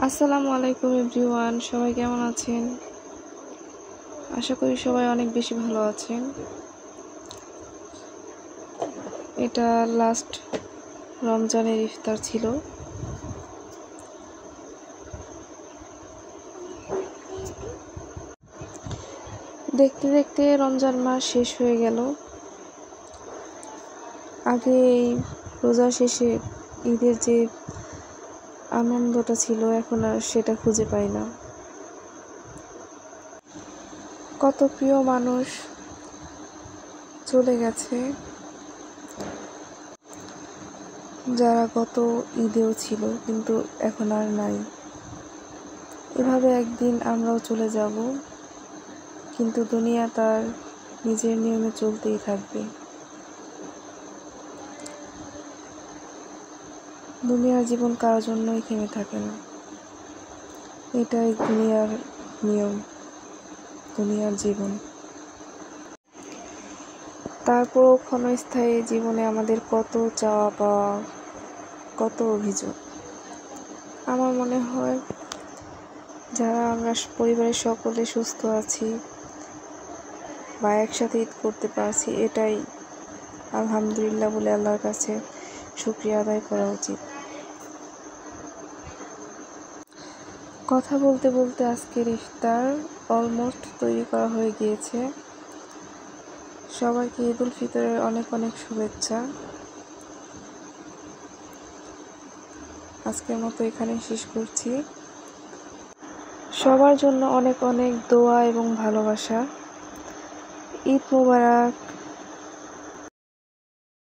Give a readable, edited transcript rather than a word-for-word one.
আসসালামু আলাইকুম এভরিওয়ান, সবাই কেমন আছেন? আশা করি সবাই অনেক বেশি ভালো আছেন। এটা লাস্ট রমজানের ইফতার ছিল। দেখতে দেখতে রমজান মাস শেষ হয়ে গেল। আগে এই রোজা শেষে ঈদের যে আনন্দটা ছিল, এখন আর সেটা খুঁজে পাই না। কত প্রিয় মানুষ চলে গেছে, যারা গত ঈদেও ছিল কিন্তু এখন আর নাই। এভাবে একদিন আমরাও চলে যাব, কিন্তু দুনিয়া তার নিজের নিয়মে চলতেই থাকবে। দুনিয়ার জীবন কারোর জন্যই থেমে থাকে না, এটাই দুনিয়ার নিয়ম, দুনিয়ার জীবন। তারপরও ক্ষণস্থায়ী জীবনে আমাদের কত চাওয়া পাওয়া, কত অভিযোগ। আমার মনে হয় যারা আমরা পরিবারের সকলে সুস্থ আছি বা একসাথে ঈদ করতে পারছি, এটাই আলহামদুলিল্লাহ বলে আল্লাহর কাছে শুকরিয়া আদায় করা উচিত। কথা বলতে বলতে আজকের ইফতার অলমোস্ট তৈরি করা হয়ে গিয়েছে। সবাইকে ঈদ উল ফিতরের অনেক অনেক শুভেচ্ছা। আজকের মতো এখানেই শেষ করছি। সবার জন্য অনেক অনেক দোয়া এবং ভালোবাসা। ঈদ মোবারক।